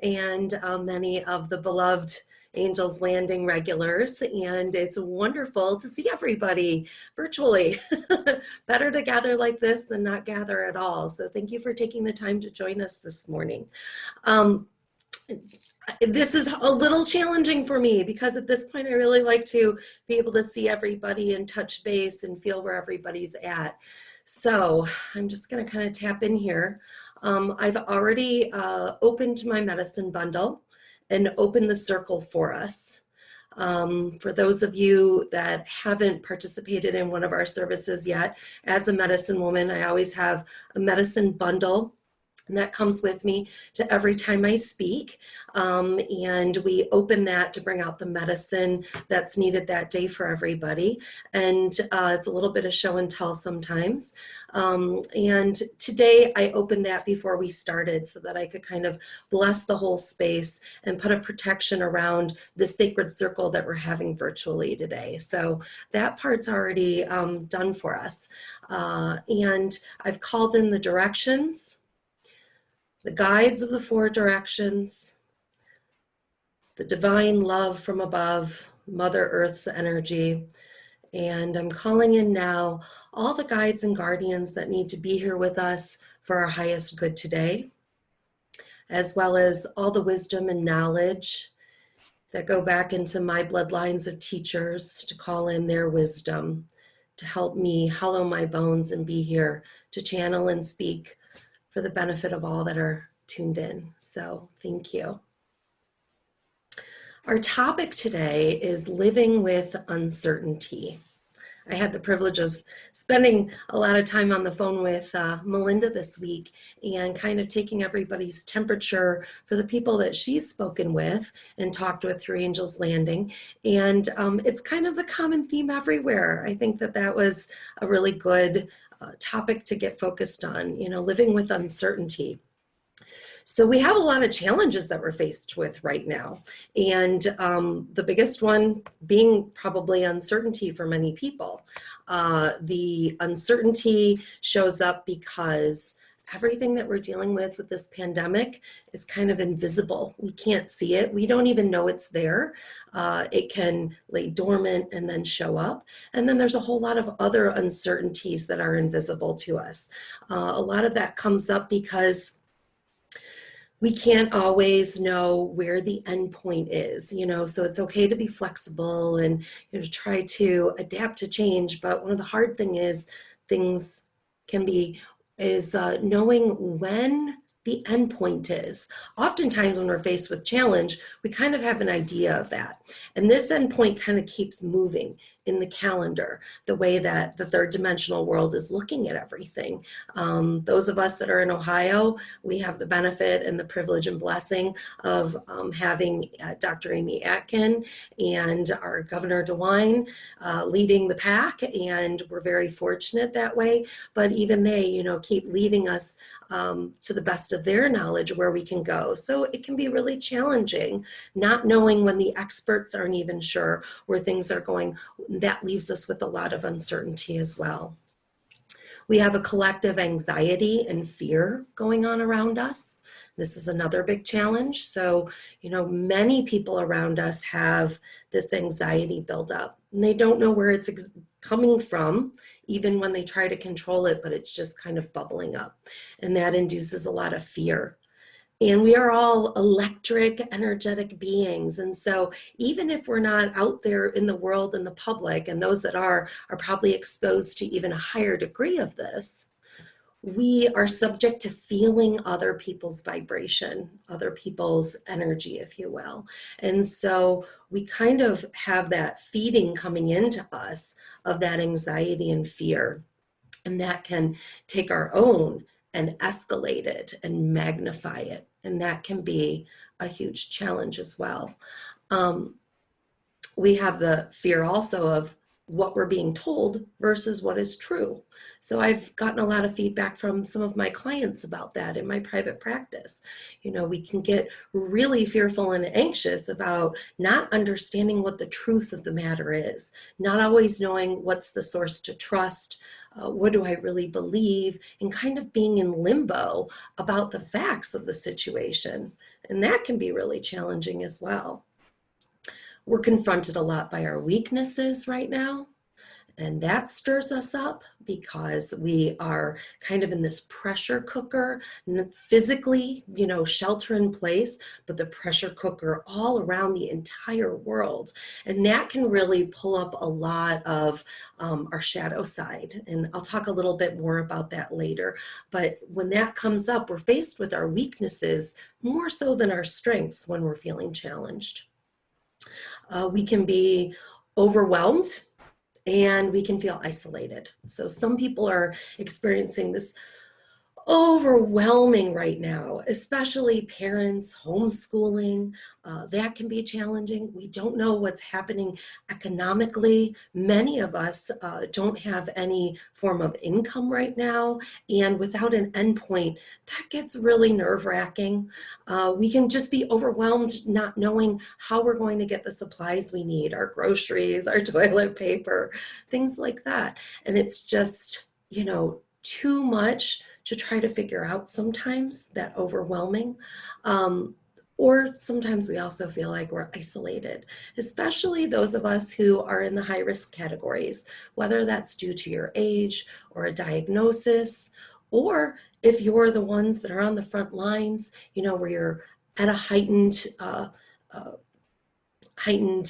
and many of the beloved Angels Landing regulars, and it's wonderful to see everybody virtually. Better to gather like this than not gather at all. So thank you for taking the time to join us this morning. This is a little challenging for me because at this point I really like to be able to see everybody and touch base and feel where everybody's at. So I'm just going to kind of tap in here. I've already opened my medicine bundle and opened the circle for us. For those of you that haven't participated in one of our services yet, as a medicine woman, I always have a medicine bundle, and that comes with me to every time I speak. And we open that to bring out the medicine that's needed that day for everybody. And it's a little bit of show and tell sometimes. And today I opened that before we started so that I could kind of bless the whole space and put a protection around the sacred circle that we're having virtually today. So that part's already done for us. And I've called in the directions, the guides of the four directions, the divine love from above, Mother Earth's energy. And I'm calling in now all the guides and guardians that need to be here with us for our highest good today, as well as all the wisdom and knowledge that go back into my bloodlines of teachers to call in their wisdom, to help me hollow my bones and be here to channel and speak for the benefit of all that are tuned in. So thank you. Our topic today is living with uncertainty. I had the privilege of spending a lot of time on the phone with Melinda this week and kind of taking everybody's temperature for the people that she's spoken with and talked with through Angels Landing. And it's kind of the common theme everywhere. I think that that was a really good topic to get focused on, living with uncertainty. So we have a lot of challenges that we're faced with right now. And the biggest one being probably uncertainty for many people. The uncertainty shows up because everything that we're dealing with this pandemic is kind of invisible. We can't see it. We don't even know it's there. It can lay dormant and then show up. And then there's a whole lot of other uncertainties that are invisible to us. A lot of that comes up because we can't always know where the end point is, so it's okay to be flexible and try to adapt to change. But one of the hard things is knowing when the end point is. Oftentimes when we're faced with challenge, we kind of have an idea of that. And this end point kind of keeps moving in the calendar, the way that the third dimensional world is looking at everything. Those of us that are in Ohio, we have the benefit and the privilege and blessing of having Dr. Amy Atkin and our Governor DeWine leading the pack, and we're very fortunate that way. But even they, keep leading us to the best of their knowledge where we can go. So it can be really challenging not knowing when the experts aren't even sure where things are going. That leaves us with a lot of uncertainty as well. We have a collective anxiety and fear going on around us. This is another big challenge. So, many people around us have this anxiety build up, and they don't know where it's coming from, even when they try to control it, but it's just kind of bubbling up. And that induces a lot of fear. And we are all electric, energetic beings. And so even if we're not out there in the world in the public, and those that are probably exposed to even a higher degree of this, we are subject to feeling other people's vibration, other people's energy, if you will. And so we kind of have that feeding coming into us of that anxiety and fear. And that can take our own and escalate it and magnify it. And that can be a huge challenge as well. We have the fear also of what we're being told versus what is true. So I've gotten a lot of feedback from some of my clients about that in my private practice. We can get really fearful and anxious about not understanding what the truth of the matter is, not always knowing what's the source to trust, what do I really believe, and kind of being in limbo about the facts of the situation. And that can be really challenging as well. We're confronted a lot by our weaknesses right now. And that stirs us up because we are kind of in this pressure cooker, physically, shelter in place, but the pressure cooker all around the entire world. And that can really pull up a lot of our shadow side. And I'll talk a little bit more about that later. But when that comes up, we're faced with our weaknesses more so than our strengths when we're feeling challenged. We can be overwhelmed and we can feel isolated. So some people are experiencing this overwhelming right now, especially parents homeschooling. That can be challenging. We don't know what's happening economically. Many of us don't have any form of income right now, and without an endpoint, that gets really nerve-wracking. We can just be overwhelmed not knowing how we're going to get the supplies we need, our groceries, our toilet paper, things like that. And it's just, too much to try to figure out sometimes, that overwhelming. Or sometimes we also feel like we're isolated, especially those of us who are in the high risk categories, whether that's due to your age or a diagnosis, or if you're the ones that are on the front lines, where you're at a heightened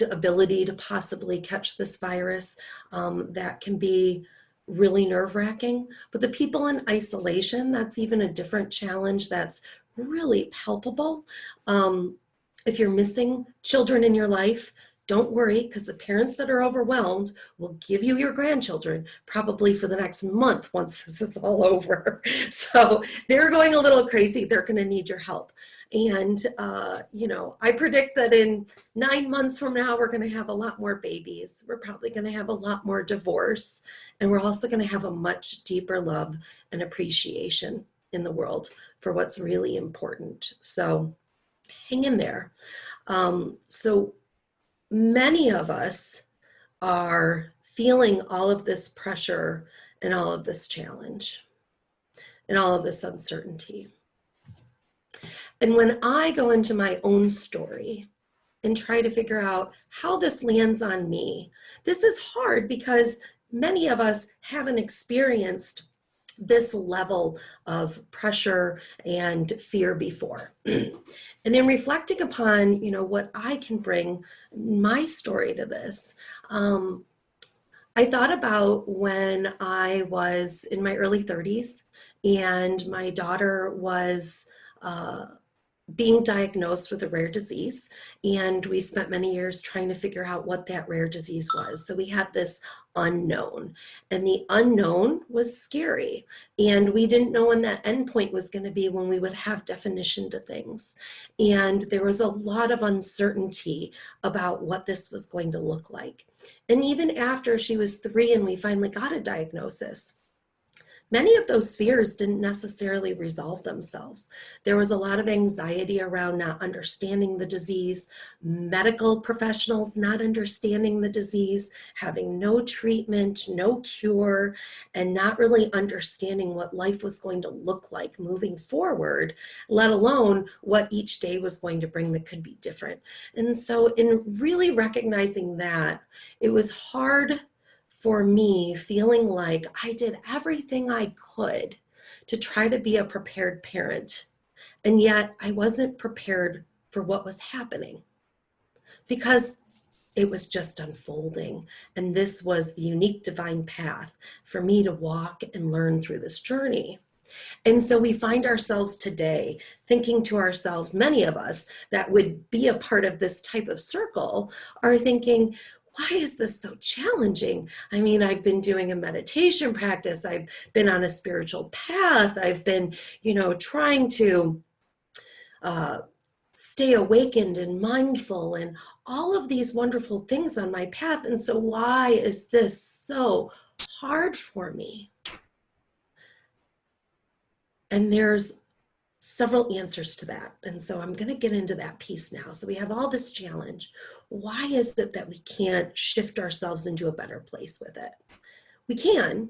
ability to possibly catch this virus, that can be really nerve-wracking. But the people in isolation, that's even a different challenge that's really palpable. If you're missing children in your life, don't worry, because the parents that are overwhelmed will give you your grandchildren probably for the next month once this is all over. So they're going a little crazy. They're going to need your help. And, I predict that in 9 months from now, we're going to have a lot more babies. We're probably going to have a lot more divorce. And we're also going to have a much deeper love and appreciation in the world for what's really important. So hang in there. So many of us are feeling all of this pressure and all of this challenge and all of this uncertainty. And when I go into my own story and try to figure out how this lands on me, this is hard because many of us haven't experienced this level of pressure and fear before. And in reflecting upon, what I can bring my story to this, I thought about when I was in my early 30s and my daughter was being diagnosed with a rare disease, and we spent many years trying to figure out what that rare disease was. So we had this unknown, and the unknown was scary, and we didn't know when that endpoint was going to be when we would have definition to things. And there was a lot of uncertainty about what this was going to look like. And even after she was 3 and we finally got a diagnosis, many of those fears didn't necessarily resolve themselves. There was a lot of anxiety around not understanding the disease, medical professionals not understanding the disease, having no treatment, no cure, and not really understanding what life was going to look like moving forward, let alone what each day was going to bring that could be different. And so in really recognizing that, it was hard for me, feeling like I did everything I could to try to be a prepared parent, and yet I wasn't prepared for what was happening because it was just unfolding. And this was the unique divine path for me to walk and learn through this journey. And so we find ourselves today thinking to ourselves, many of us that would be a part of this type of circle are thinking, why is this so challenging? I mean, I've been doing a meditation practice. I've been on a spiritual path. I've been, trying to stay awakened and mindful and all of these wonderful things on my path. And so why is this so hard for me? And there's several answers to that. And so I'm going to get into that piece now. So we have all this challenge. Why is it that we can't shift ourselves into a better place with it? We can,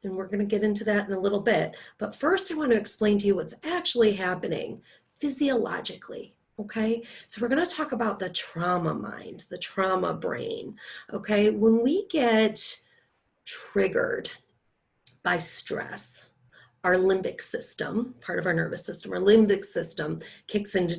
and we're going to get into that in a little bit. But first, I want to explain to you what's actually happening physiologically Okay, so we're going to talk about the trauma mind, the trauma brain. Okay, when we get triggered by stress, our limbic system, part of our nervous system, our limbic system kicks into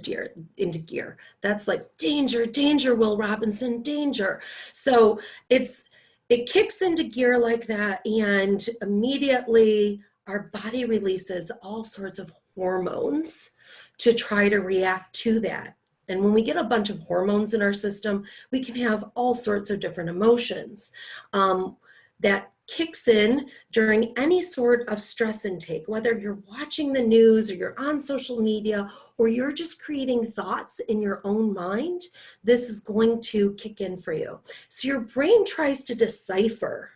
gear. That's like danger, danger, Will Robinson, danger. So it kicks into gear like that, and immediately our body releases all sorts of hormones to try to react to that. And when we get a bunch of hormones in our system, we can have all sorts of different emotions that kicks in during any sort of stress intake, whether you're watching the news or you're on social media or you're just creating thoughts in your own mind. This is going to kick in for you. So your brain tries to decipher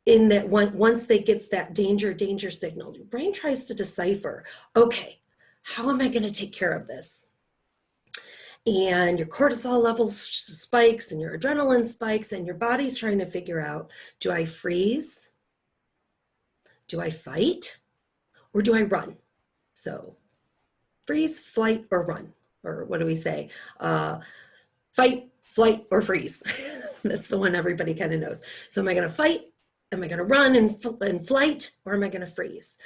in that once they gets that danger signal, your brain tries to decipher, okay, how am I going to take care of this? And your cortisol levels spikes and your adrenaline spikes, and your body's trying to figure out, do I freeze? Do I fight? Or do I run? So freeze, flight, or run. Or what do we say? Fight, flight, or freeze. That's the one everybody kind of knows. So am I going to fight? Am I going to run and flight? Or am I going to freeze?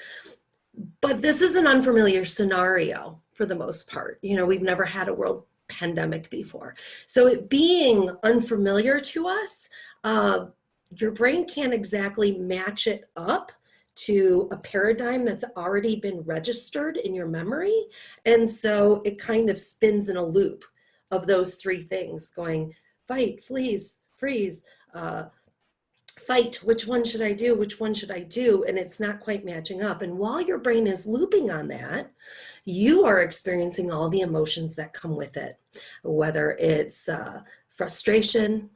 But this is an unfamiliar scenario for the most part. You know, we've never had a world pandemic before. So it being unfamiliar to us, your brain can't exactly match it up to a paradigm that's already been registered in your memory. And so it kind of spins in a loop of those three things going fight, freeze, fight, which one should I do? Which one should I do? And it's not quite matching up. And while your brain is looping on that, you are experiencing all the emotions that come with it, whether it's frustration,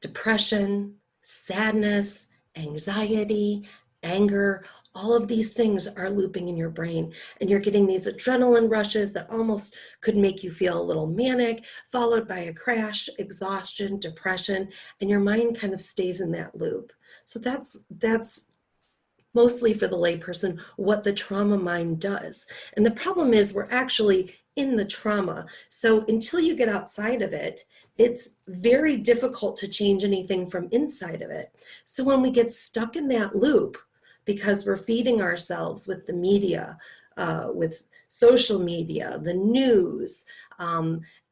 depression, sadness, anxiety, anger. All of these things are looping in your brain, and you're getting these adrenaline rushes that almost could make you feel a little manic, followed by a crash, exhaustion, depression, and your mind kind of stays in that loop. So that's mostly for the layperson what the trauma mind does. And the problem is we're actually in the trauma. So until you get outside of it, it's very difficult to change anything from inside of it. So when we get stuck in that loop, because we're feeding ourselves with the media, with social media, the news,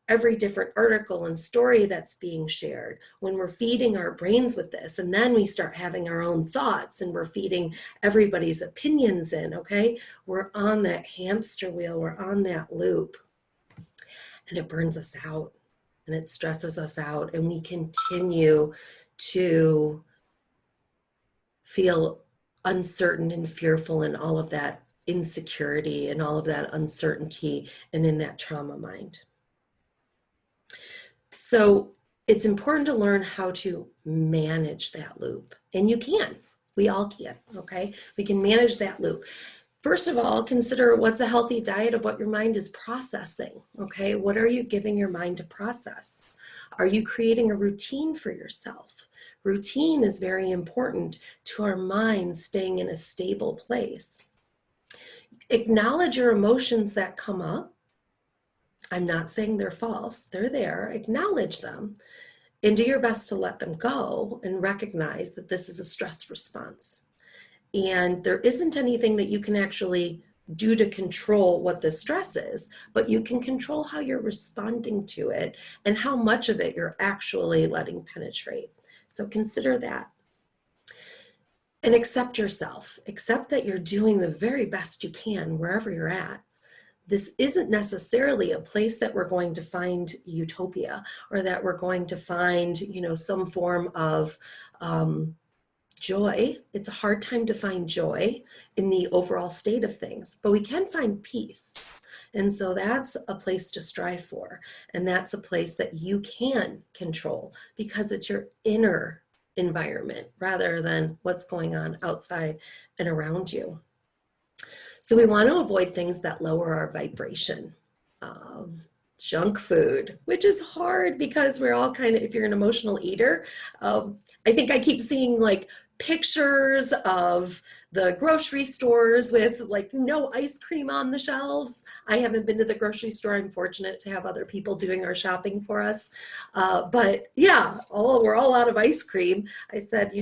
every different article and story that's being shared, when we're feeding our brains with this, and then we start having our own thoughts and we're feeding everybody's opinions in, okay? We're on that hamster wheel, we're on that loop, and it burns us out and it stresses us out, and we continue to feel uncertain and fearful and all of that insecurity and all of that uncertainty and in that trauma mind. So it's important to learn how to manage that loop. And you can. We all can, okay? We can manage that loop. First of all, consider what's a healthy diet of what your mind is processing, okay? What are you giving your mind to process? Are you creating a routine for yourself? Routine is very important to our minds staying in a stable place. Acknowledge your emotions that come up. I'm not saying they're false. They're there. Acknowledge them and do your best to let them go and recognize that this is a stress response. And there isn't anything that you can actually do to control what the stress is, but you can control how you're responding to it and how much of it you're actually letting penetrate. So consider that. And accept yourself. Accept that you're doing the very best you can wherever you're at. This isn't necessarily a place that we're going to find utopia or that we're going to find, you know, some form of joy. It's a hard time to find joy in the overall state of things, but we can find peace. And so that's a place to strive for. And that's a place that you can control because it's your inner environment rather than what's going on outside and around you. So we want to avoid things that lower our vibration. Junk food, which is hard because we're all kind of, if you're an emotional eater, I think I keep seeing like pictures of the grocery stores with like no ice cream on the shelves. I haven't been to the grocery store. I'm fortunate to have other people doing our shopping for us. But yeah, we're all out of ice cream. I said,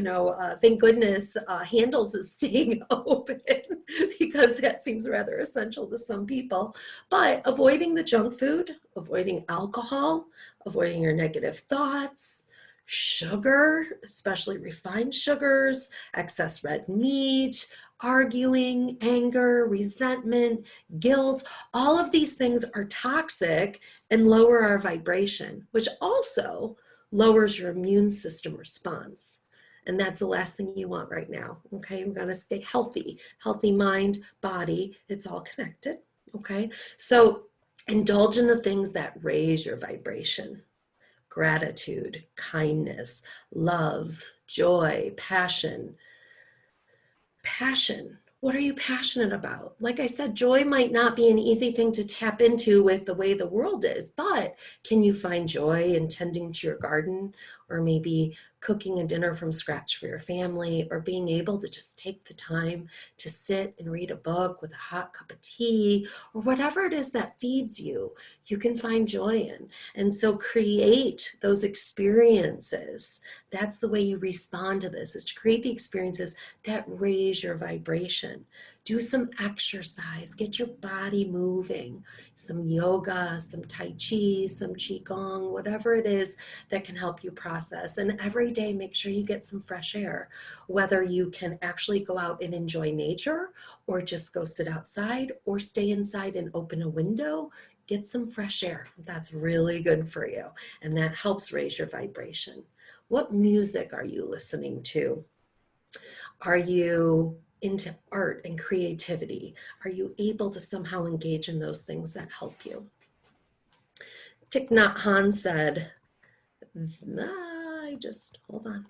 thank goodness Handles is staying open because that seems rather essential to some people. But avoiding the junk food, avoiding alcohol, avoiding your negative thoughts, sugar, especially refined sugars, excess red meat, arguing, anger, resentment, guilt, all of these things are toxic and lower our vibration, which also lowers your immune system response. And that's the last thing you want right now. Okay, we're gonna stay healthy, healthy mind, body, it's all connected. Okay, so indulge in the things that raise your vibration: gratitude, kindness, love, joy, passion. Passion. What are you passionate about? Like I said, joy might not be an easy thing to tap into with the way the world is, but can you find joy in tending to your garden, or maybe cooking a dinner from scratch for your family, or being able to just take the time to sit and read a book with a hot cup of tea, or whatever it is that feeds you, you can find joy in. And so create those experiences. That's the way you respond to this, is to create the experiences that raise your vibration. Do some exercise, get your body moving, some yoga, some Tai Chi, some Qigong, whatever it is that can help you process. And every day, make sure you get some fresh air, whether you can actually go out and enjoy nature, or just go sit outside, or stay inside and open a window. Get some fresh air. That's really good for you. And that helps raise your vibration. What music are you listening to? Are you into art and creativity? Are you able to somehow engage in those things that help you? Thich Nhat Hanh said, hold on.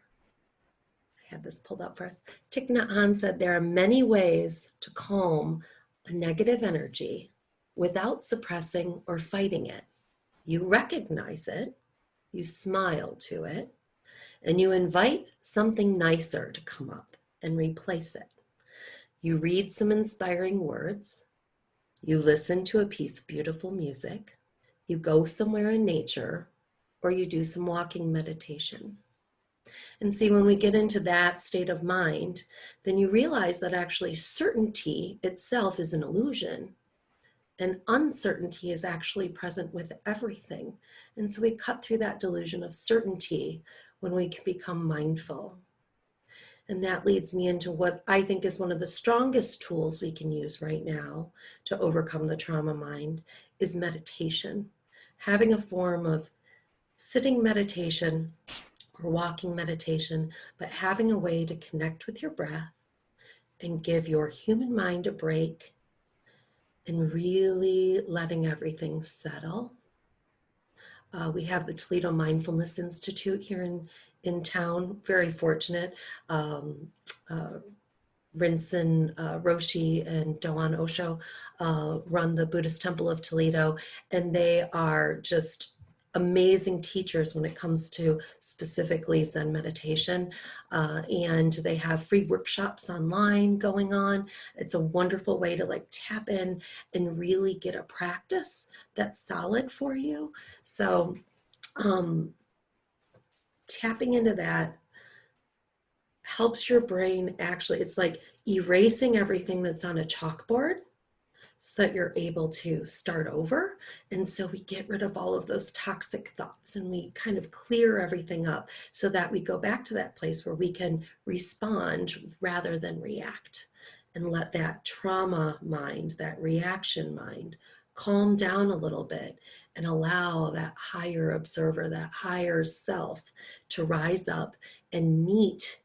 I had this pulled up for us. Thich Nhat Hanh said, there are many ways to calm a negative energy without suppressing or fighting it. You recognize it, you smile to it, and you invite something nicer to come up and replace it. You read some inspiring words, you listen to a piece of beautiful music, you go somewhere in nature, or you do some walking meditation. And see, when we get into that state of mind, then you realize that actually certainty itself is an illusion, and uncertainty is actually present with everything. And so we cut through that delusion of certainty when we can become mindful. And that leads me into what I think is one of the strongest tools we can use right now to overcome the trauma mind is meditation. Having a form of sitting meditation or walking meditation, but having a way to connect with your breath and give your human mind a break and really letting everything settle. We have the Toledo Mindfulness Institute here in town, very fortunate. Rinsen Roshi and Doan Osho run the Buddhist Temple of Toledo, and they are just amazing teachers when it comes to specifically Zen meditation. And they have free workshops online going on. It's a wonderful way to like tap in and really get a practice that's solid for you. So tapping into that helps your brain actually, it's like erasing everything that's on a chalkboard so that you're able to start over. And so we get rid of all of those toxic thoughts and we kind of clear everything up so that we go back to that place where we can respond rather than react, and let that trauma mind, that reaction mind, calm down a little bit and allow that higher observer, that higher self to rise up and meet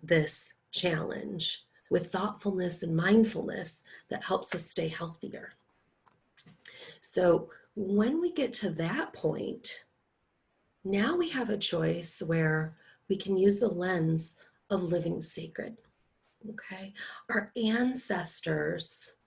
this challenge with thoughtfulness and mindfulness that helps us stay healthier. So when we get to that point, now we have a choice where we can use the lens of living sacred. Okay, our ancestors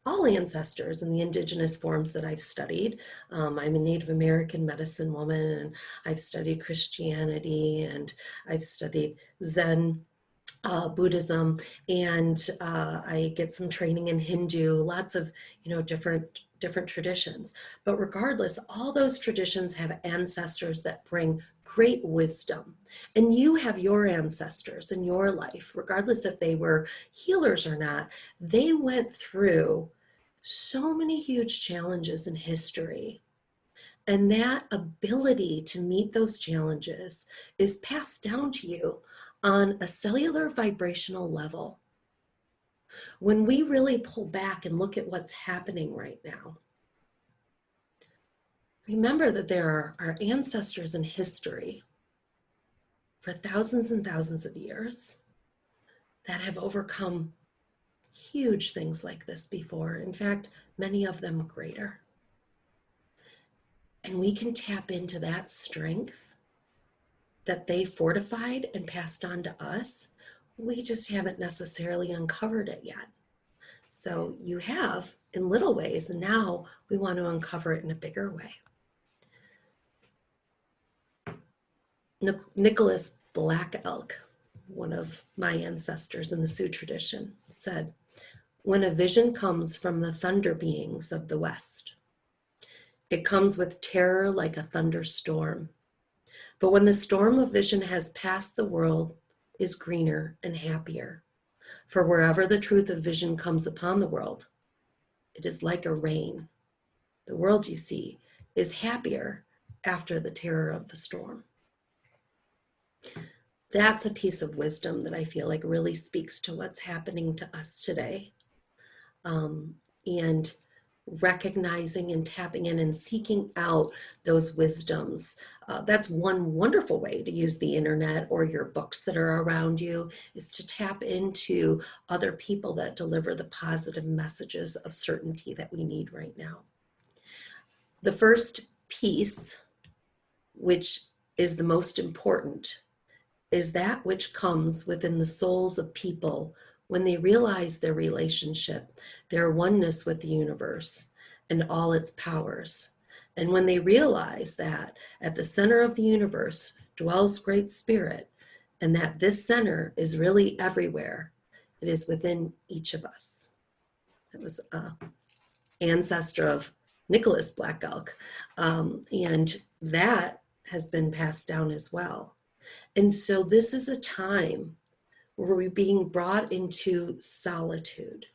all ancestors in the indigenous forms that I've studied. I'm a Native American medicine woman, and I've studied Christianity, and I've studied Zen, Buddhism, and I get some training in Hindu, lots of, different traditions. But regardless, all those traditions have ancestors that bring great wisdom. And you have your ancestors in your life, regardless if they were healers or not. They went through so many huge challenges in history. And that ability to meet those challenges is passed down to you on a cellular vibrational level. When we really pull back and look at what's happening right now, remember that there are ancestors in history for thousands and thousands of years that have overcome huge things like this before. In fact, many of them greater. And we can tap into that strength that they fortified and passed on to us. We just haven't necessarily uncovered it yet. So you have in little ways, and now we want to uncover it in a bigger way. Nicholas Black Elk, one of my ancestors in the Sioux tradition, said, "When a vision comes from the thunder beings of the West, it comes with terror like a thunderstorm. But when the storm of vision has passed, the world is greener and happier. For wherever the truth of vision comes upon the world, it is like a rain. The world, you see, is happier after the terror of the storm." That's a piece of wisdom that I feel like really speaks to what's happening to us today. And recognizing and tapping in and seeking out those wisdoms. That's one wonderful way to use the internet or your books that are around you, is to tap into other people that deliver the positive messages of certainty that we need right now. The first piece, which is the most important, is that which comes within the souls of people when they realize their relationship, their oneness with the universe and all its powers. And when they realize that at the center of the universe dwells Great Spirit, and that this center is really everywhere, it is within each of us. It was an ancestor of Nicholas Black Elk, and that has been passed down as well. And so this is a time where we're being brought into solitude.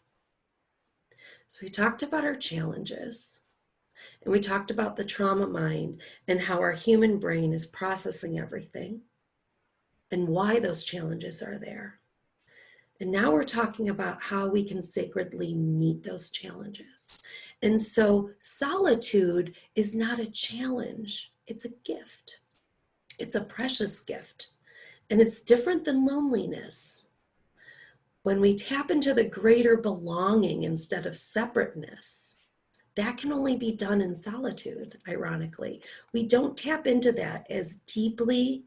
So we talked about our challenges, and we talked about the trauma mind and how our human brain is processing everything and why those challenges are there. And now we're talking about how we can sacredly meet those challenges. And so solitude is not a challenge, it's a gift. It's a precious gift. And it's different than loneliness. When we tap into the greater belonging instead of separateness, that can only be done in solitude, ironically. We don't tap into that as deeply,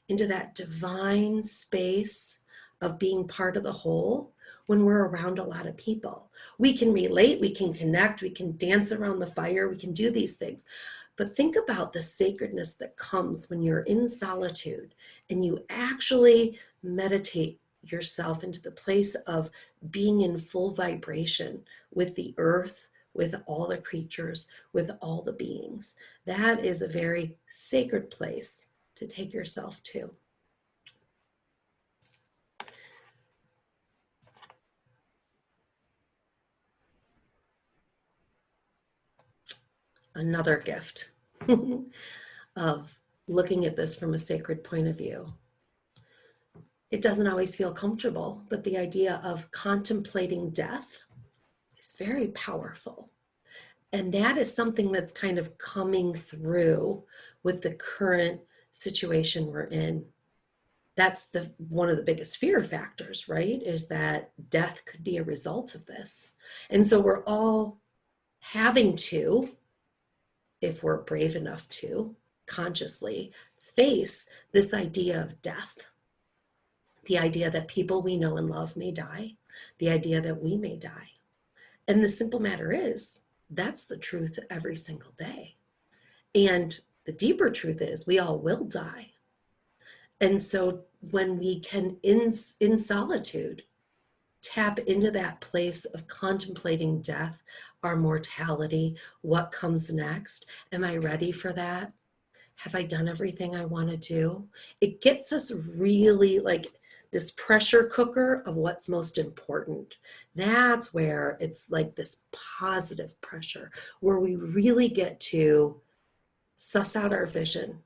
into that divine space of being part of the whole when we're around a lot of people. We can relate, we can connect, we can dance around the fire, we can do these things. But think about the sacredness that comes when you're in solitude and you actually meditate yourself into the place of being in full vibration with the earth, with all the creatures, with all the beings. That is a very sacred place to take yourself to. Another gift of looking at this from a sacred point of view. It doesn't always feel comfortable, but the idea of contemplating death is very powerful. And that is something that's kind of coming through with the current situation we're in. That's one of the biggest fear factors, right? Is that death could be a result of this. And so we're all having to, if we're brave enough to, consciously face this idea of death. The idea that people we know and love may die, the idea that we may die. And the simple matter is, that's the truth every single day. And the deeper truth is, we all will die. And so when we can, in solitude, tap into that place of contemplating death, our mortality, what comes next, am I ready for that? Have I done everything I want to do? It gets us really like this pressure cooker of what's most important. That's where it's like this positive pressure, where we really get to suss out our vision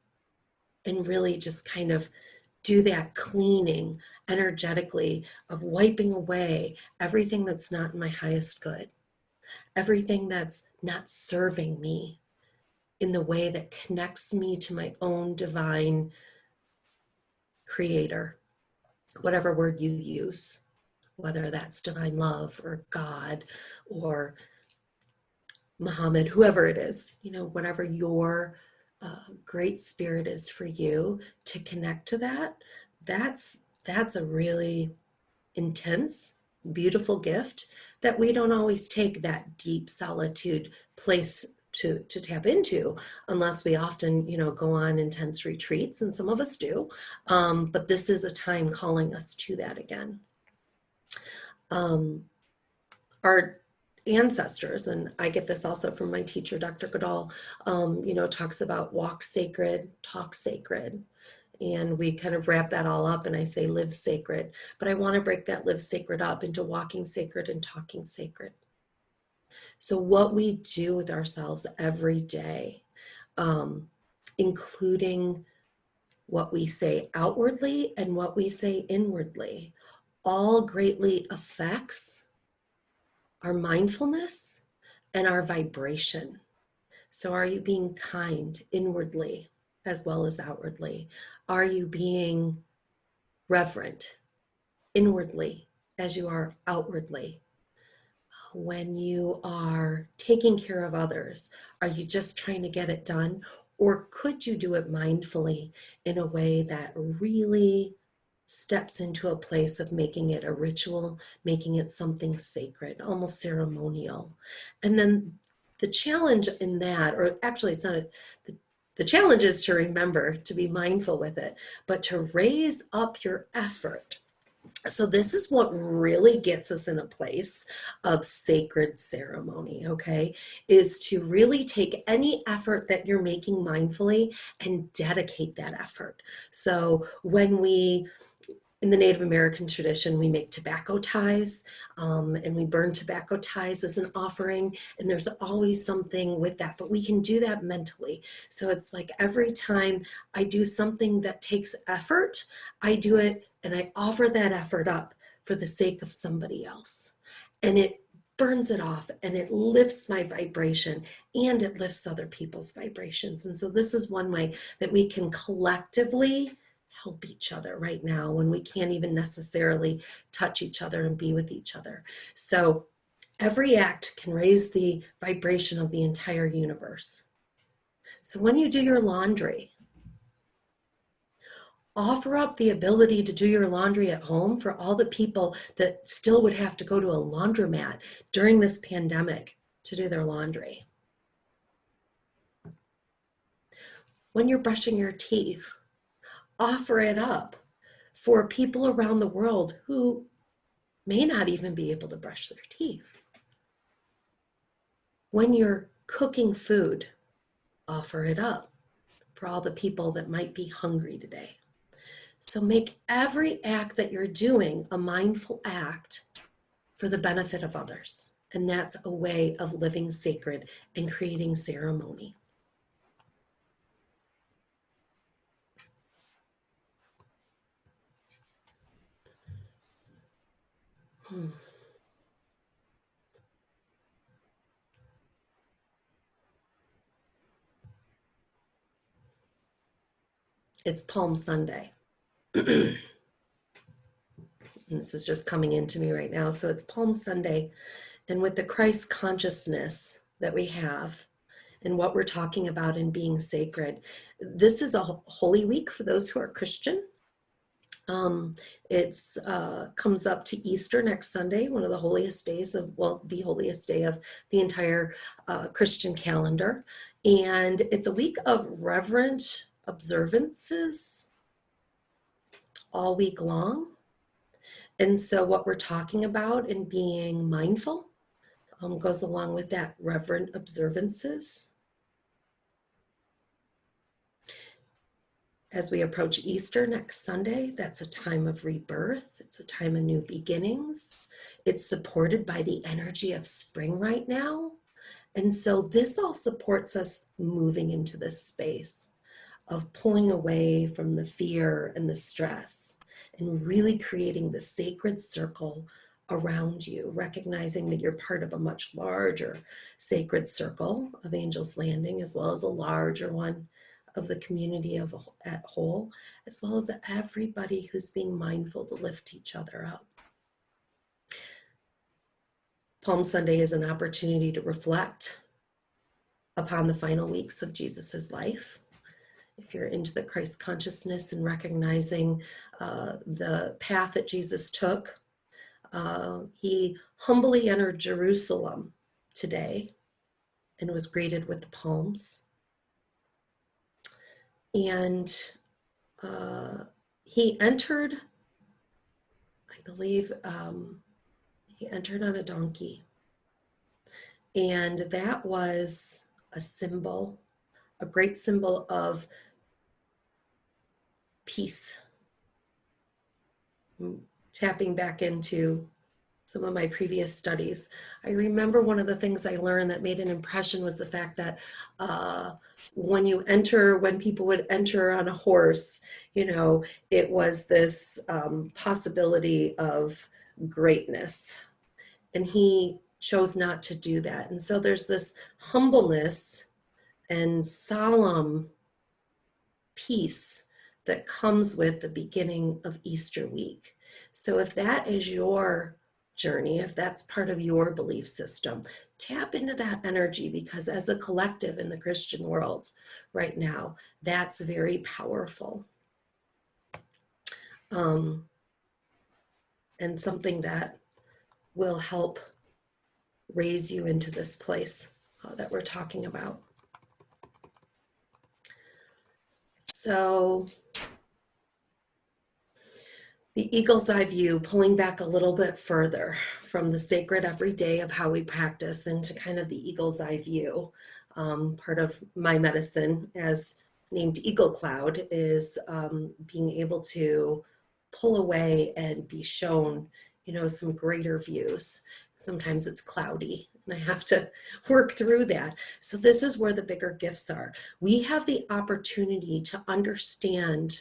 and really just kind of do that cleaning energetically of wiping away everything that's not in my highest good, everything that's not serving me in the way that connects me to my own divine creator, whatever word you use, whether that's divine love or God or Muhammad, whoever it is, whatever your great spirit is for you to connect to that. That's a really intense, beautiful gift that we don't always take that deep solitude place to tap into unless we often, go on intense retreats, and some of us do. But this is a time calling us to that again. Our ancestors, and I get this also from my teacher, Dr. Goodall, talks about walk sacred, talk sacred. And we kind of wrap that all up and I say live sacred. But I want to break that live sacred up into walking sacred and talking sacred. So what we do with ourselves every day, including what we say outwardly and what we say inwardly, all greatly affects our mindfulness and our vibration. So are you being kind inwardly as well as outwardly? Are you being reverent inwardly as you are outwardly? When you are taking care of others, are you just trying to get it done? Or could you do it mindfully in a way that really steps into a place of making it a ritual, making it something sacred, almost ceremonial? And then the challenge in that, or actually it's not, the challenge is to remember to be mindful with it, but to raise up your effort. So this is what really gets us in a place of sacred ceremony, okay, is to really take any effort that you're making mindfully and dedicate that effort. So when in the Native American tradition, we make tobacco ties, and we burn tobacco ties as an offering, and there's always something with that, but we can do that mentally. So it's like every time I do something that takes effort, I do it and I offer that effort up for the sake of somebody else. And it burns it off and it lifts my vibration and it lifts other people's vibrations. And so this is one way that we can collectively help each other right now when we can't even necessarily touch each other and be with each other. So every act can raise the vibration of the entire universe. So when you do your laundry, offer up the ability to do your laundry at home for all the people that still would have to go to a laundromat during this pandemic to do their laundry. When you're brushing your teeth, offer it up for people around the world who may not even be able to brush their teeth. When you're cooking food, offer it up for all the people that might be hungry today. So make every act that you're doing a mindful act for the benefit of others. And that's a way of living sacred and creating ceremony. It's Palm Sunday. And this is just coming into me right now. So it's Palm Sunday. And with the Christ consciousness that we have and what we're talking about in being sacred, this is a holy week for those who are Christian. Um, it's comes up to Easter next Sunday, one of the holiest days of, well, the holiest day of the entire Christian calendar. And it's a week of reverent observances all week long. And so what we're talking about in being mindful goes along with that reverent observances. As we approach Easter next Sunday, that's a time of rebirth. It's a time of new beginnings. It's supported by the energy of spring right now. And so this all supports us moving into this space of pulling away from the fear and the stress and really creating the sacred circle around you, recognizing that you're part of a much larger sacred circle of Angels Landing, as well as a larger one of the community at whole, as well as everybody who's being mindful to lift each other up. Palm Sunday is an opportunity to reflect upon the final weeks of Jesus's life. If you're into the Christ consciousness and recognizing the path that Jesus took, he humbly entered Jerusalem today and was greeted with the palms. And he entered, I believe, he entered on a donkey. And that was a symbol, a great symbol of peace. Tapping back into some of my previous studies, I remember one of the things I learned that made an impression was the fact that when people would enter on a horse, it was this possibility of greatness. And he chose not to do that. And so there's this humbleness and solemn peace that comes with the beginning of Easter week. So if that is your journey, if that's part of your belief system, tap into that energy, because as a collective in the Christian world right now, that's very powerful. And something that will help raise you into this place that we're talking about. So the eagle's eye view, pulling back a little bit further from the sacred every day of how we practice into kind of the eagle's eye view. Part of my medicine, as named Eagle Cloud, is being able to pull away and be shown, some greater views. Sometimes it's cloudy and I have to work through that. So this is where the bigger gifts are. We have the opportunity to understand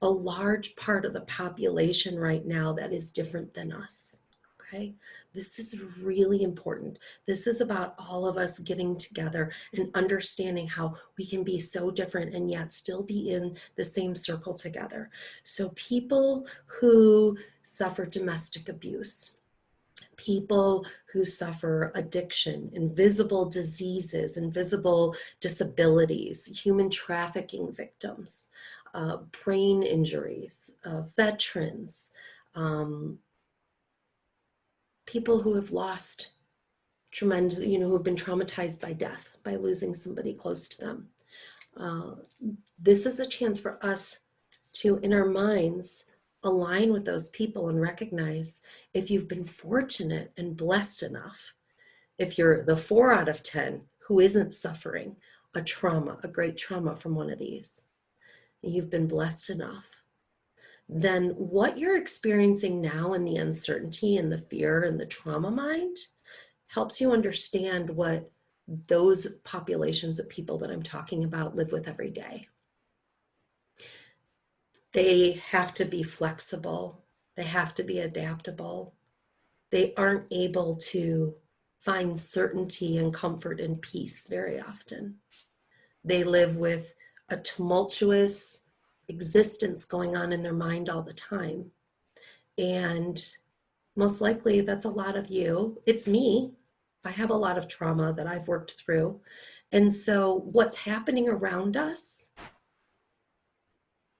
a large part of the population right now that is different than us. Okay, this is really important. This is about all of us getting together and understanding how we can be so different and yet still be in the same circle together. So people who suffer domestic abuse, people who suffer addiction, invisible diseases, invisible disabilities, human trafficking victims, brain injuries, veterans, people who have lost tremendous, who have been traumatized by death, by losing somebody close to them. This is a chance for us to, in our minds, align with those people and recognize if you've been fortunate and blessed enough, if you're the 4 out of 10 who isn't suffering a trauma, a great trauma from one of these, and you've been blessed enough, then what you're experiencing now in the uncertainty and the fear and the trauma mind helps you understand what those populations of people that I'm talking about live with every day. They have to be flexible. They have to be adaptable. They aren't able to find certainty and comfort and peace very often. They live with a tumultuous existence going on in their mind all the time. And most likely that's a lot of you. It's me. I have a lot of trauma that I've worked through. And so what's happening around us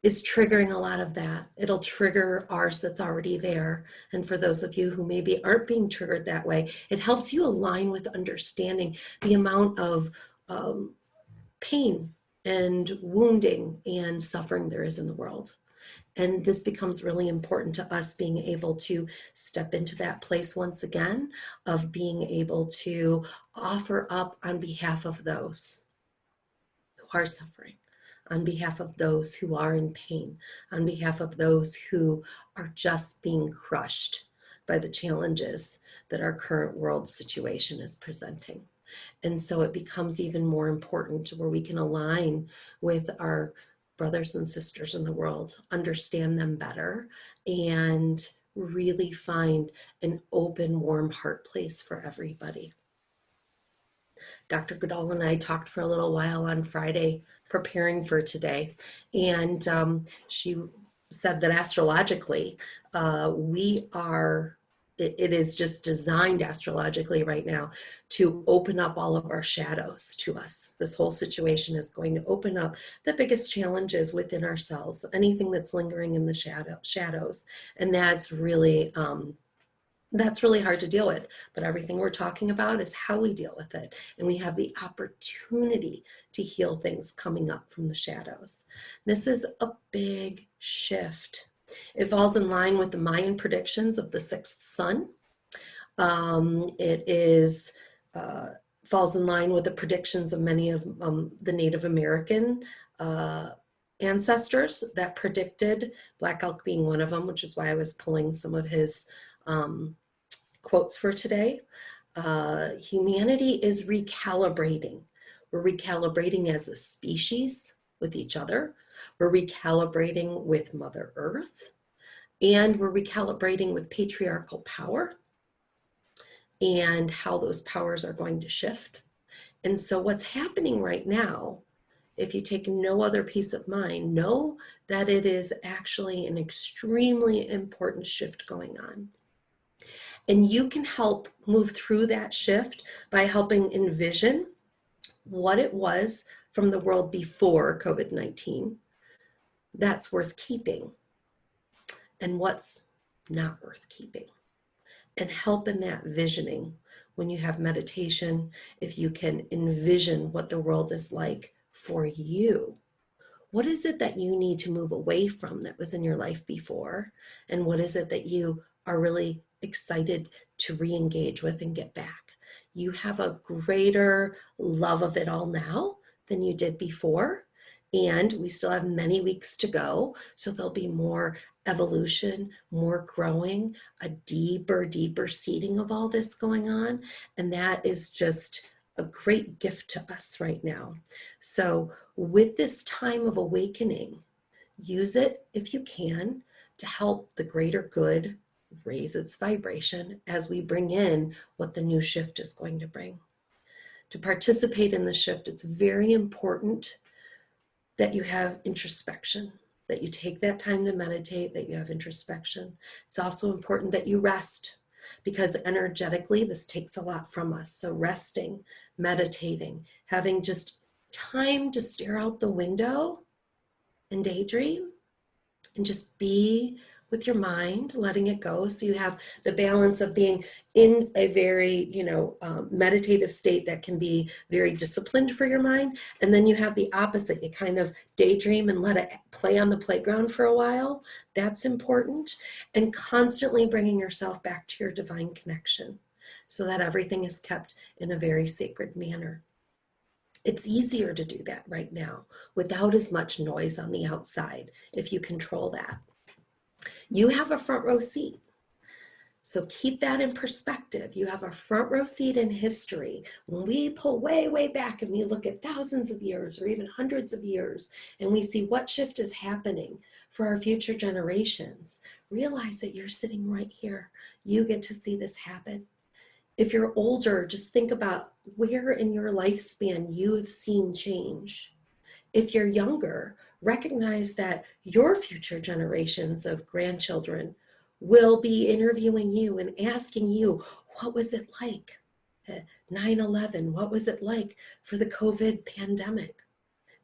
is triggering a lot of that. It'll trigger ours that's already there. And for those of you who maybe aren't being triggered that way, it helps you align with understanding the amount of pain and wounding and suffering there is in the world. And this becomes really important to us being able to step into that place once again of being able to offer up on behalf of those who are suffering, on behalf of those who are in pain, on behalf of those who are just being crushed by the challenges that our current world situation is presenting. And so it becomes even more important where we can align with our brothers and sisters in the world, understand them better, and really find an open, warm heart place for everybody. Dr. Goodall and I talked for a little while on Friday preparing for today, and she said that astrologically, it is just designed astrologically right now to open up all of our shadows to us. This whole situation is going to open up the biggest challenges within ourselves, anything that's lingering in the shadows. And that's really hard to deal with, but everything we're talking about is how we deal with it. And we have the opportunity to heal things coming up from the shadows. This is a big shift. It falls in line with the Mayan predictions of the sixth sun. Falls in line with the predictions of many of the Native American ancestors that predicted, Black Elk being one of them, which is why I was pulling some of his quotes for today. Humanity is recalibrating. We're recalibrating as a species with each other. We're recalibrating with Mother Earth. And we're recalibrating with patriarchal power and how those powers are going to shift. And so what's happening right now, if you take no other peace of mind, know that it is actually an extremely important shift going on. And you can help move through that shift by helping envision what it was from the world before COVID-19 that's worth keeping and what's not worth keeping. And help in that visioning when you have meditation, if you can envision what the world is like for you. What is it that you need to move away from that was in your life before? And what is it that you are really excited to re-engage with and get back? You have a greater love of it all now than you did before. And we still have many weeks to go. So there'll be more evolution, more growing, a deeper seeding of all this going on. And that is just a great gift to us right now. So with this time of awakening, use it if you can to help the greater good raise its vibration as we bring in what the new shift is going to bring. To participate in the shift, it's very important that you have introspection, that you take that time to meditate, that you have introspection. It's also important that you rest, because energetically this takes a lot from us. So resting, meditating, having just time to stare out the window and daydream and just be with your mind, letting it go. So you have the balance of being in a very, meditative state that can be very disciplined for your mind. And then you have the opposite. You kind of daydream and let it play on the playground for a while. That's important. And constantly bringing yourself back to your divine connection so that everything is kept in a very sacred manner. It's easier to do that right now without as much noise on the outside if you control that. You have a front row seat. So keep that in perspective. You have a front row seat in history. When we pull way, way back and we look at thousands of years or even hundreds of years, and we see what shift is happening for our future generations, realize that you're sitting right here. You get to see this happen. If you're older, just think about where in your lifespan you have seen change. If you're younger, recognize that your future generations of grandchildren will be interviewing you and asking you, what was it like at 9/11? What was it like for the COVID pandemic?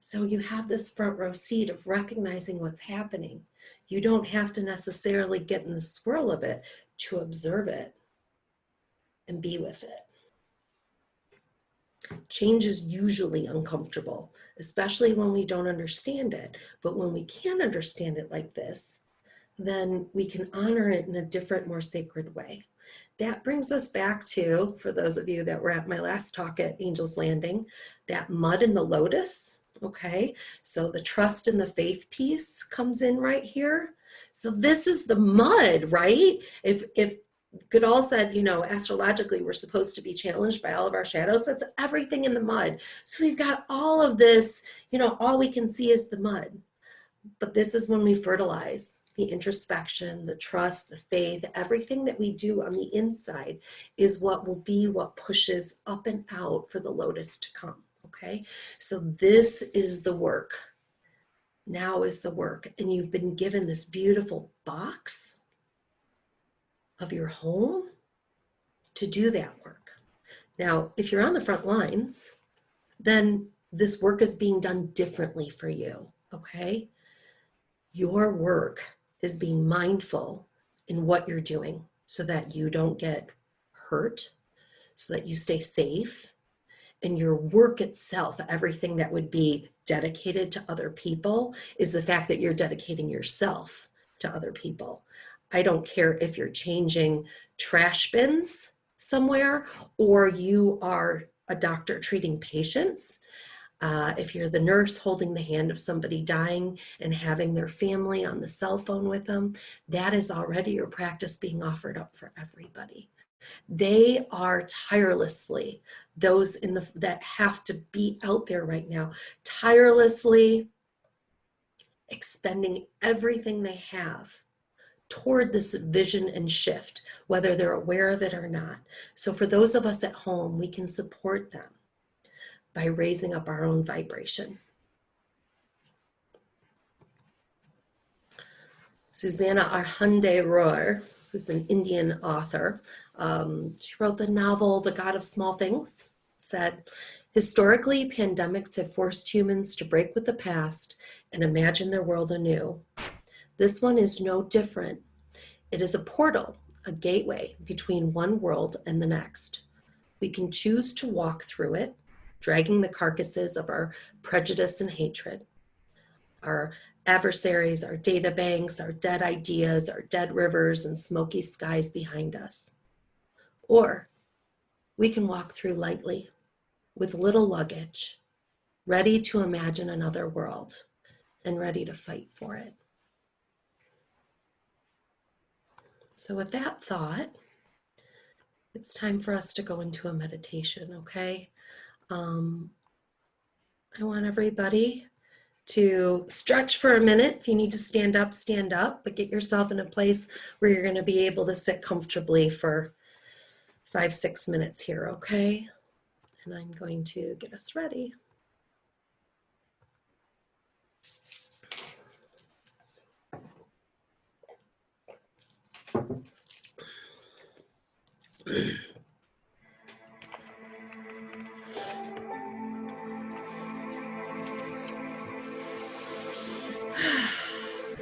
So you have this front row seat of recognizing what's happening. You don't have to necessarily get in the swirl of it to observe it and be with it. Change is usually uncomfortable, especially when we don't understand it. But when we can understand it like this, then we can honor it in a different, more sacred way. That brings us back to, for those of you that were at my last talk at Angel's Landing, that mud and the lotus. Okay, so the trust and the faith piece comes in right here. So this is the mud, right? If Goodall said, you know, astrologically, we're supposed to be challenged by all of our shadows. That's everything in the mud. So we've got all of this, you know, all we can see is the mud. But this is when we fertilize the introspection, the trust, the faith, everything that we do on the inside is what will be what pushes up and out for the lotus to come. Okay, so this is the work. Now is the work. And you've been given this beautiful box of your home to do that work. Now, if you're on the front lines, then this work is being done differently for you. Okay, your work is being mindful in what you're doing so that you don't get hurt, so that you stay safe. And your work itself, everything that would be dedicated to other people, is the fact that you're dedicating yourself to other people. I don't care if you're changing trash bins somewhere or you are a doctor treating patients. If you're the nurse holding the hand of somebody dying and having their family on the cell phone with them, that is already your practice being offered up for everybody. They are tirelessly, those that have to be out there right now, tirelessly expending everything they have toward this vision and shift, whether they're aware of it or not. So for those of us at home, we can support them by raising up our own vibration. Susanna Arhande Roy, who's an Indian author, she wrote the novel The God of Small Things, said, historically, pandemics have forced humans to break with the past and imagine their world anew. This one is no different. It is a portal, a gateway between one world and the next. We can choose to walk through it, dragging the carcasses of our prejudice and hatred, our adversaries, our data banks, our dead ideas, our dead rivers and smoky skies behind us. Or we can walk through lightly with little luggage, ready to imagine another world and ready to fight for it. So with that thought, it's time for us to go into a meditation, okay? I want everybody to stretch for a minute. If you need to stand up, but get yourself in a place where you're going to be able to sit comfortably for 5-6 minutes here, okay? And I'm going to get us ready.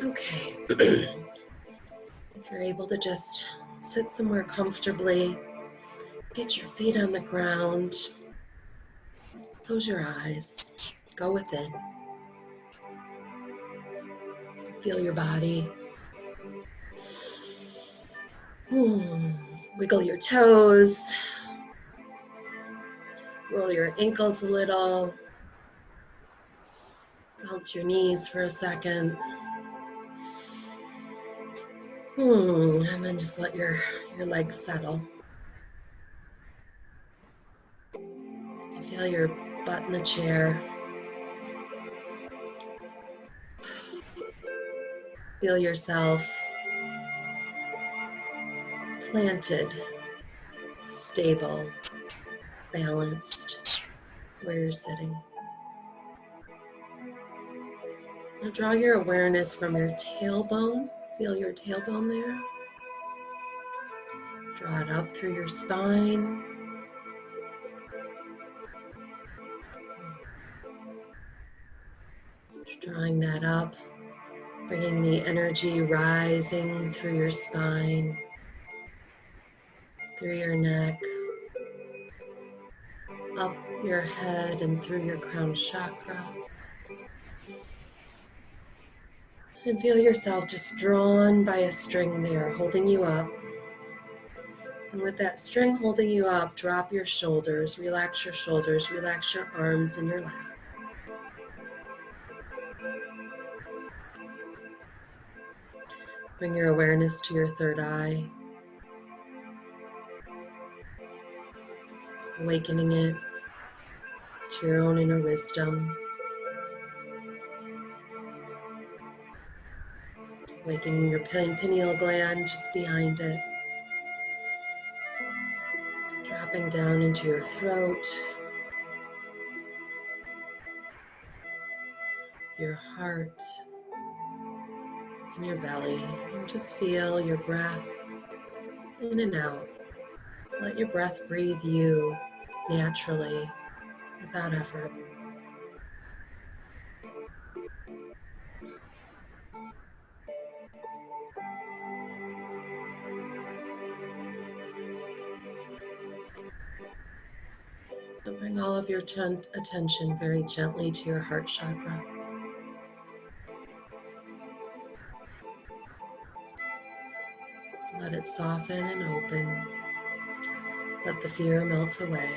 Okay. If you're able to just sit somewhere comfortably, get your feet on the ground, close your eyes, go within. Feel your body. Wiggle your toes. Roll your ankles a little. Melt your knees for a second. And then just let your legs settle. You feel your butt in the chair. Feel yourself planted, stable, balanced where you're sitting. Now draw your awareness from your tailbone. Feel your tailbone there. Draw it up through your spine. Drawing that up, bringing the energy rising through your spine, through your neck, up your head and through your crown chakra. And feel yourself just drawn by a string there, holding you up. And with that string holding you up, drop your shoulders, relax your arms and your lap. Bring your awareness to your third eye, awakening it to your own inner wisdom, awakening your pineal gland just behind it, dropping down into your throat, your heart, and your belly. And just feel your breath in and out. Let your breath breathe you naturally, without effort. And bring all of your attention very gently to your heart chakra. Let it soften and open. Let the fear melt away.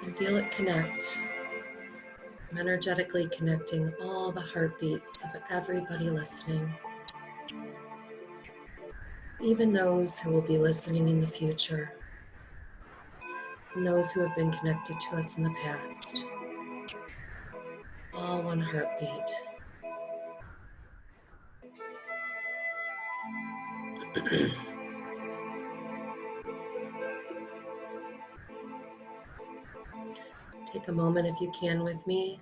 And feel it connect. I'm energetically connecting all the heartbeats of everybody listening, even those who will be listening in the future, and those who have been connected to us in the past. All one heartbeat. Take a moment, if you can, with me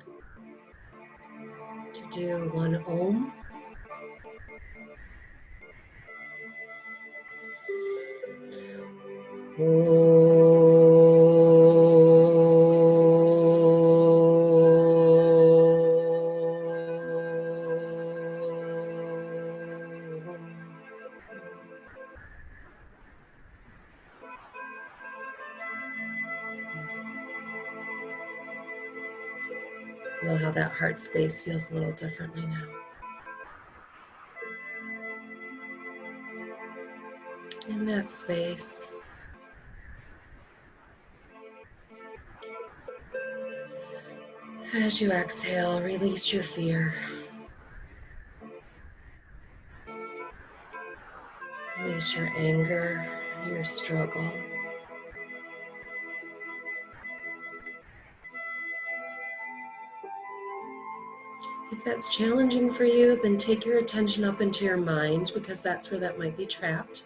to do one Om. Feel how that heart space feels a little differently now. In that space, as you exhale, release your fear. Release your anger, your struggle. If that's challenging for you, then take your attention up into your mind, because that's where that might be trapped.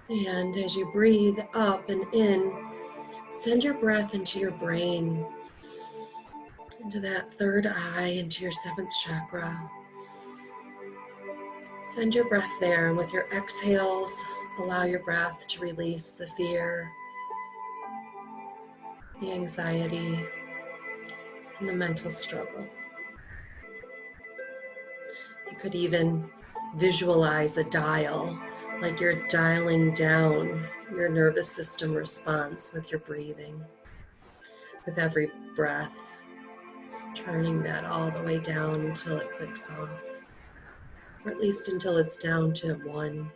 And as you breathe up and in, send your breath into your brain, into that third eye, into your seventh chakra. Send your breath there, and with your exhales, allow your breath to release the fear, the anxiety, and the mental struggle. You could even visualize a dial, like you're dialing down your nervous system response with your breathing. With every breath, just turning that all the way down until it clicks off, or at least until it's down to 1.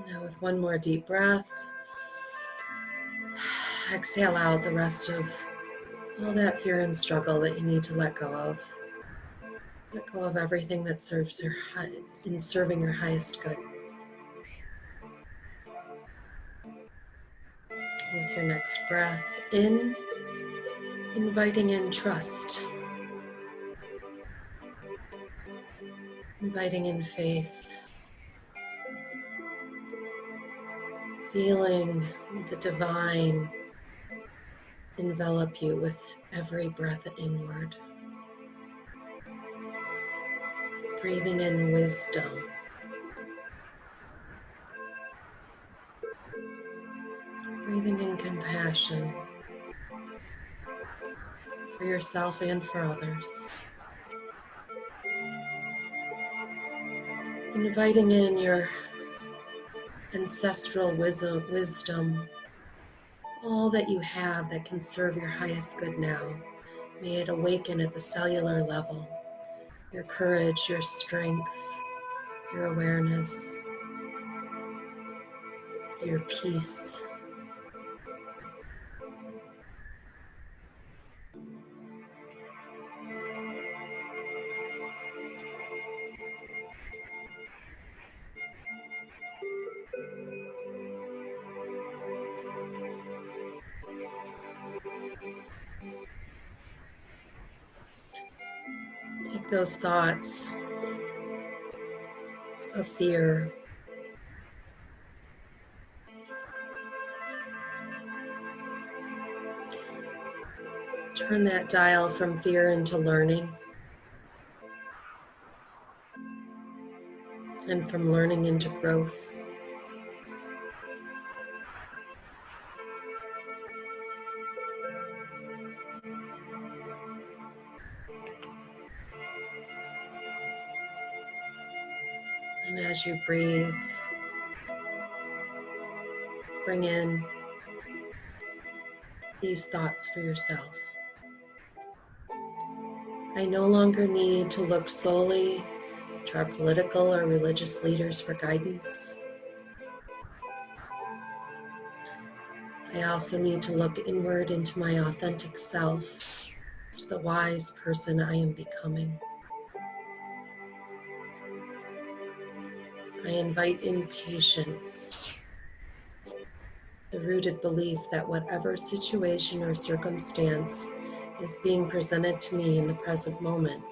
Now with one more deep breath, exhale out the rest of all that fear and struggle that you need to let go of. Let go of everything that serves in serving your highest good. With your next breath in, inviting in trust, inviting in faith, Feeling the divine envelop you with every breath inward. Breathing in wisdom. Breathing in compassion for yourself and for others. Inviting in your ancestral wisdom, all that you have that can serve your highest good now. May it awaken at the cellular level, your courage, your strength, your awareness, your peace. Take those thoughts of fear, turn that dial from fear into learning, and from learning into growth. And as you breathe, bring in these thoughts for yourself. I no longer need to look solely to our political or religious leaders for guidance. I also need to look inward into my authentic self, to the wise person I am becoming. I invite in patience, the rooted belief that whatever situation or circumstance is being presented to me in the present moment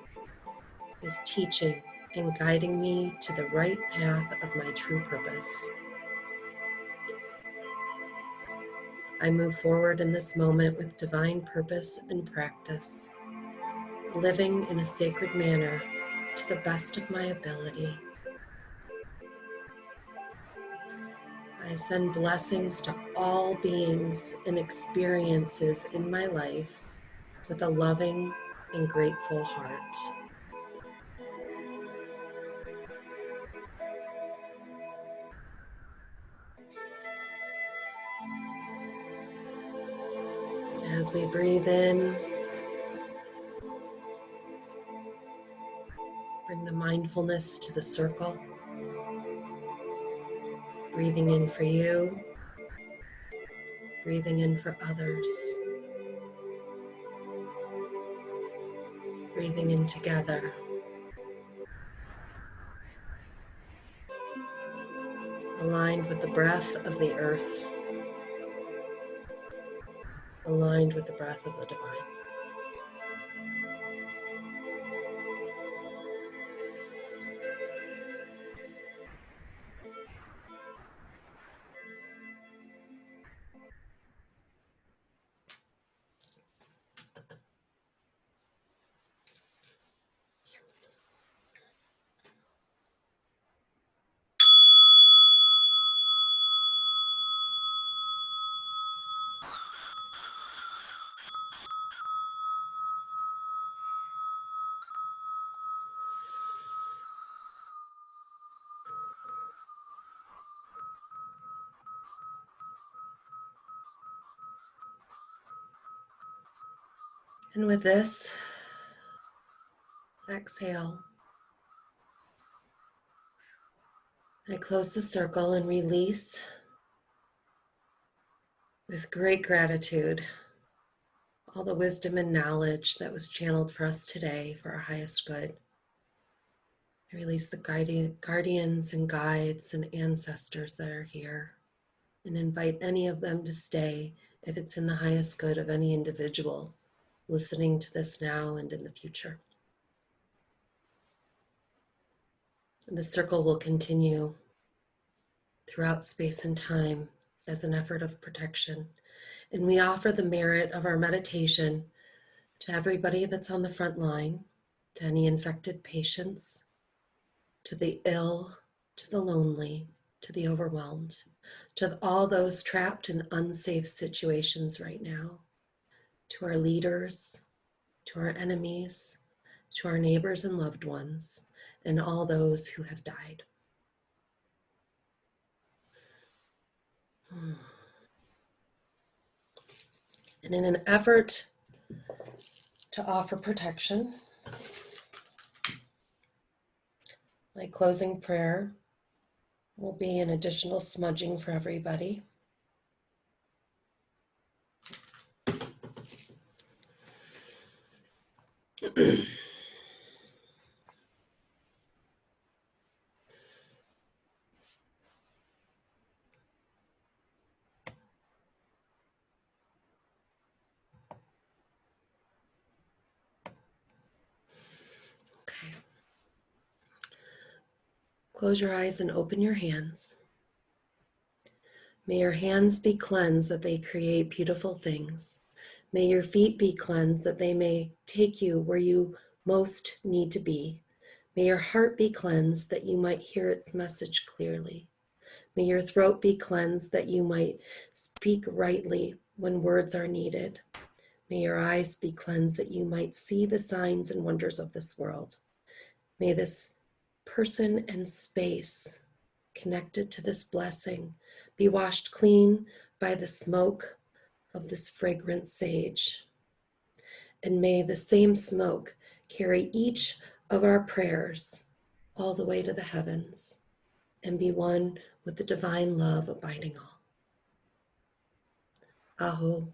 is teaching and guiding me to the right path of my true purpose. I move forward in this moment with divine purpose and practice, living in a sacred manner to the best of my ability. I send blessings to all beings and experiences in my life with a loving and grateful heart. As we breathe in, bring the mindfulness to the circle, breathing in for you, breathing in for others, breathing in together. Aligned with the breath of the earth, aligned with the breath of the divine. And with this, exhale. I close the circle and release with great gratitude all the wisdom and knowledge that was channeled for us today for our highest good. I release the guardians and guides and ancestors that are here and invite any of them to stay if it's in the highest good of any individual listening to this now and in the future. And the circle will continue throughout space and time as an effort of protection. And we offer the merit of our meditation to everybody that's on the front line, to any infected patients, to the ill, to the lonely, to the overwhelmed, to all those trapped in unsafe situations right now, to our leaders, to our enemies, to our neighbors and loved ones, and all those who have died. And in an effort to offer protection, my closing prayer will be an additional smudging for everybody. Okay. Close your eyes and open your hands. May your hands be cleansed that they create beautiful things. May your feet be cleansed that they may take you where you most need to be. May your heart be cleansed that you might hear its message clearly. May your throat be cleansed that you might speak rightly when words are needed. May your eyes be cleansed that you might see the signs and wonders of this world. May this person and space connected to this blessing be washed clean by the smoke of this fragrant sage. And may the same smoke carry each of our prayers all the way to the heavens and be one with the divine love abiding all. Aho.